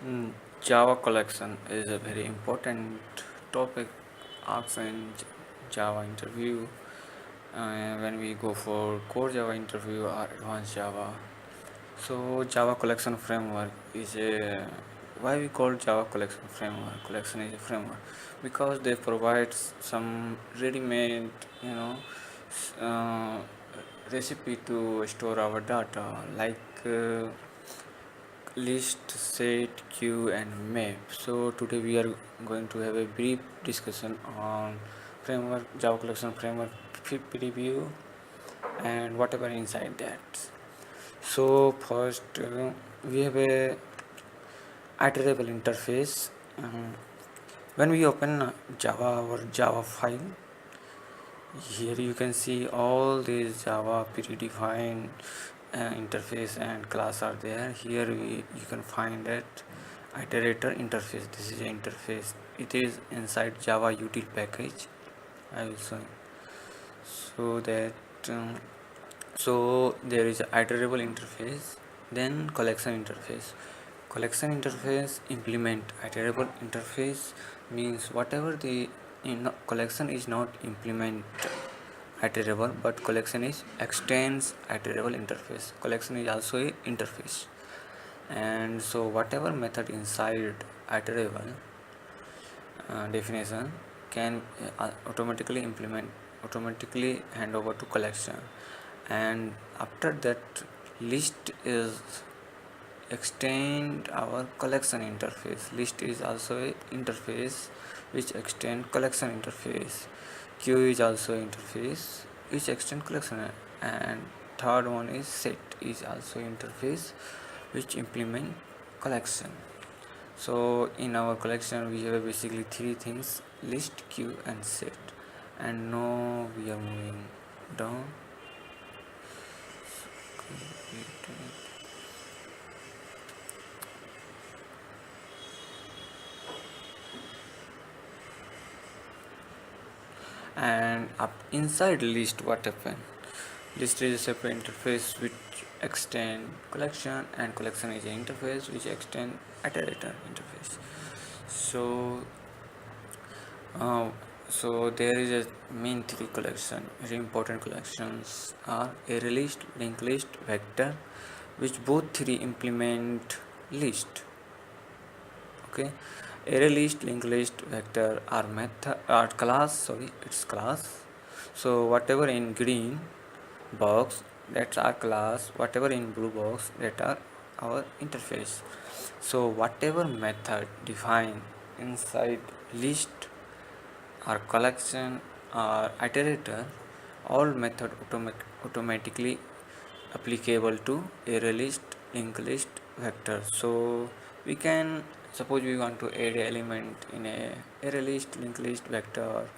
Mm, Java collection is a very important topic asked in Java interview when we go for core Java interview or advanced Java. So Java collection framework is a why we call Java collection framework. Collection is a framework because they provide some ready-made, you know, uh, recipe to store our data like. List, set, queue, and map. So today we are going to have a brief discussion on framework, Java collection framework preview and whatever inside that. So first we have a iterable interface. When we open Java or Java file, here you can see all these Java predefined interface and class are there. Here you can find it iterator interface. This is an interface. It is inside Java util package. I will show you. So that so there is a iterable interface, then collection interface. Collection interface implement iterable interface means whatever the collection is not implement iterable, but collection is extends iterable interface. Collection is also a interface, and so whatever method inside iterable definition can automatically hand over to collection, and after that list is extend our collection interface. List is also a interface which extend collection interface. Queue is also interface which extend collection, and third one is set is also interface which implement collection. So in our collection we have basically three things: list, queue, and set. And now we are moving down. And up inside list, what happen? List is a separate interface which extend collection, and collection is an interface which extend iterator interface. So uh, so there is a main three collection. Very important collections are array list, linked list, vector, which both three implement list. Okay, array list, linked list, vector are method are class. Sorry, it's class. So whatever in green box, that's our class. Whatever in blue box, that are our interface. So whatever method defined inside list or collection or iterator, all method automatically applicable to array list, linked list, vector. So we can suppose we want to add an element in a array list, linked list, vector.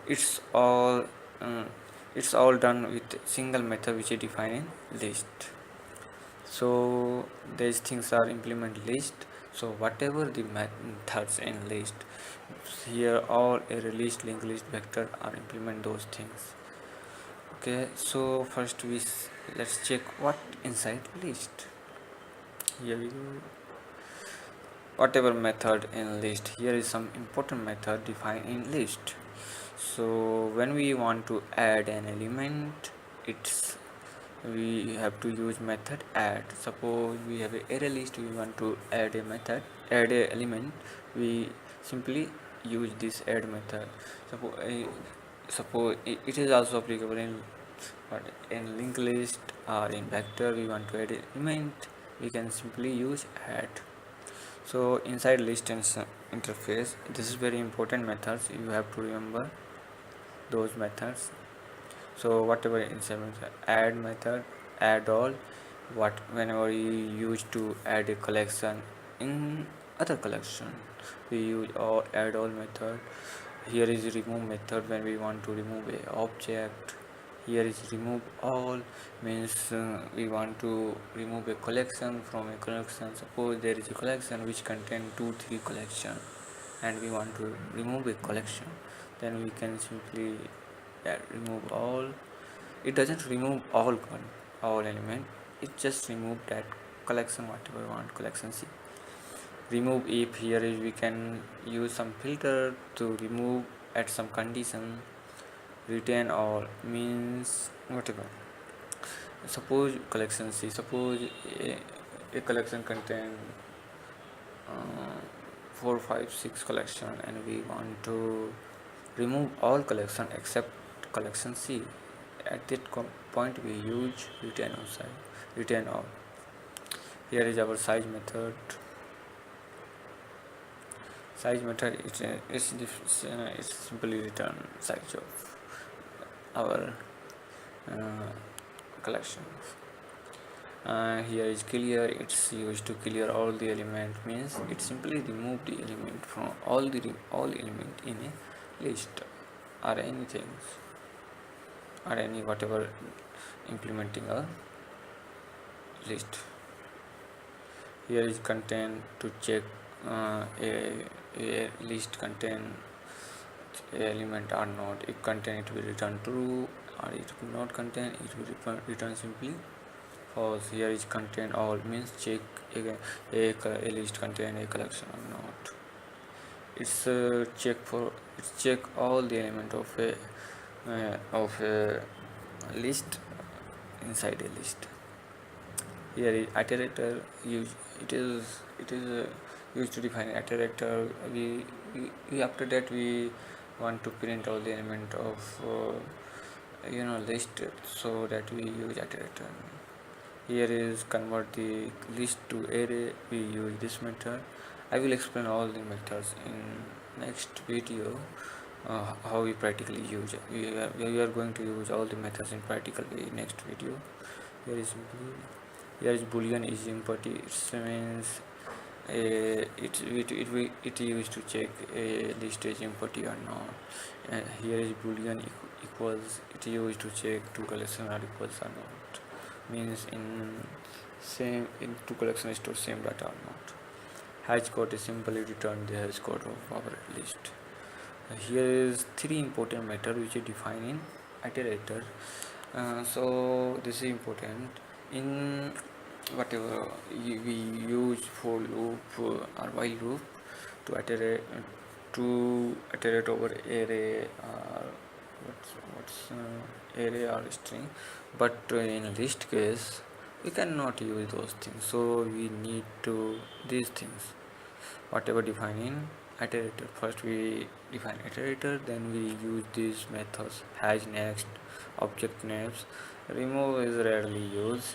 It's all uh, it's all done with single method which is defined in list. So these things are implement list. So whatever the methods in list, here all array list, linked list, vector are implement those things. Okay, so first let's check what inside list. Here we go. Whatever method in list, here is some important method defined in list. So when we want to add an element, it's we have to use method add. Suppose we have a array list, we want to add a method, add a element, we simply use this add method. Suppose it is also applicable in but in linked list or in vector we want to add an element, we can simply use add. So inside list and interface, this is very important methods, you have to remember those methods. So whatever inside method, add method, add all, what whenever you use to add a collection in other collection, we use or add all method. Here is remove method when we want to remove a object. Here is remove all means we want to remove a collection from a collection. Suppose there is a collection which contain 2 3 collection and we want to remove a collection, then we can simply remove all. It doesn't remove all element, it just remove that collection whatever we want collection C. remove if, here is we can use some filter to remove at some condition. Retain all means whatever. Suppose collection C, suppose a collection contain 4 5 6 collection, and we want to remove all collection except collection C. At that point we use retain outside, retain all. Here is our size method. Size method it's simply return size of our collections. Here is clear, it's used to clear all the element, means it simply remove the element from all element in a list or anything or any whatever implementing a list. Here is contain to check a list contain a element or not. If contain, it will return true, or it will not contain, it will return simply false. Here is contain all, means check a list contain a collection or not. It's check all the element of a list inside a list. Here is iterator. It is used to define iterator. We after that we want to print all the element of list, so that we use iterator. Here is convert the list to array. We use this method. I will explain all the methods in next video, how we practically use it. We are going to use all the methods in practical way in next video. Here is boolean is empty. It means it used to check a list is empty or not. Here is boolean equals, it used to check two collection are equals or not, means in two collection store same data or not. Hash code is simply return the hash code of our list. Here is three important method which is defined in iterator. So this is important in whatever we use for loop or while loop to iterate over array or what's array or string, but in list case we cannot use those things, so we need to these things whatever define in iterator. First we define iterator, then we use these methods: hash, next, object names. Remove is rarely used,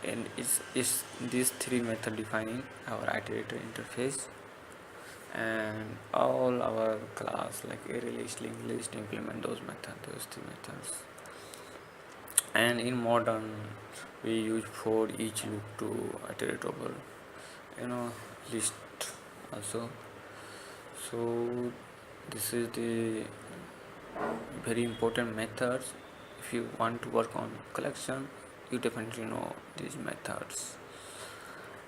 and it's these three methods defining our iterator interface. And all our class like array list, linked list implement those three methods. And in modern we use for each loop to iterate over list also. So this is the very important methods. If you want to work on collection, you definitely know these methods.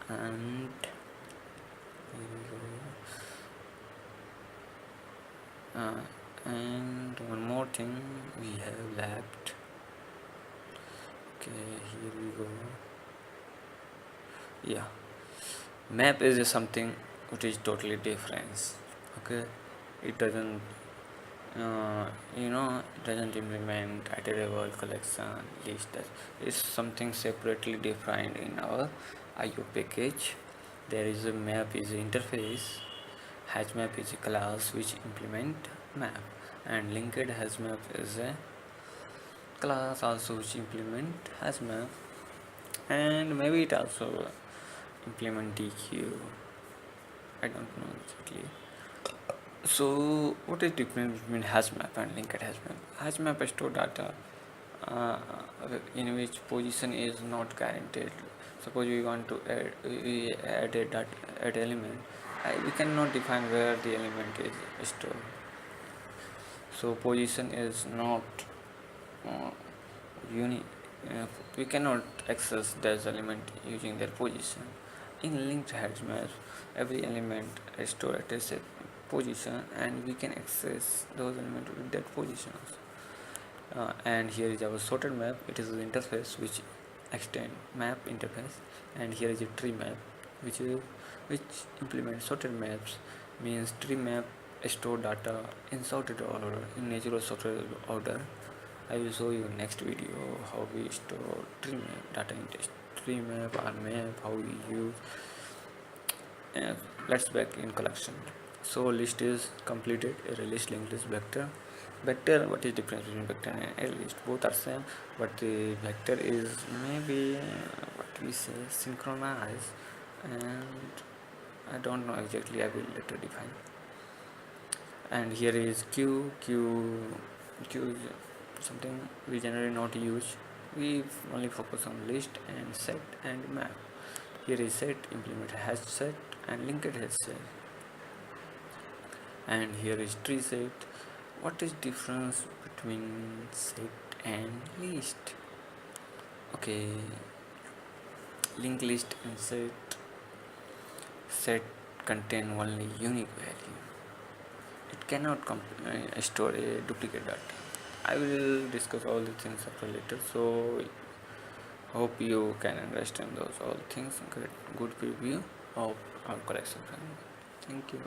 And and one more thing we have left. Okay, here we go. Yeah, map is something which is totally different. Okay, it doesn't it doesn't implement iterable collection list. It's something separately defined in our IO package. There is a map is an interface, hash map is a class which implement map, and linked hash map is a class also which implement hash map, and maybe it also implement DQ. I don't know exactly. So what is difference between hash map and linked hash map? Hash map store data uh, in which position is not guaranteed. Suppose we want to add element, we cannot define where the element is stored. So position is not we cannot access that element using their position. In linked hash maps, every element is stored at a set position, and we can access those elements with that positions. And here is our sorted map. It is an interface which extend map interface, and here is a tree map. which is which implements sorted maps. Means tree map store data in sorted order in natural sorted order. I will show you next video how we store tree map data in tree map or map, how we use. And let's back in collection. So list is completed. Array list, linked list, vector. Vector, what is difference between vector and array list? Both are same, but the vector is maybe what we say synchronized, and I don't know exactly. I will later define. And here is q is something we generally not use. We only focus on list and set and map. Here is set, implement hash set and linked hash set. And here is tree set. What is difference between set and list? Okay, linked list and set contain only unique value. It cannot store a duplicate data. I will discuss all the things after later. So hope you can understand those all things. Good preview of our collection. Thank you.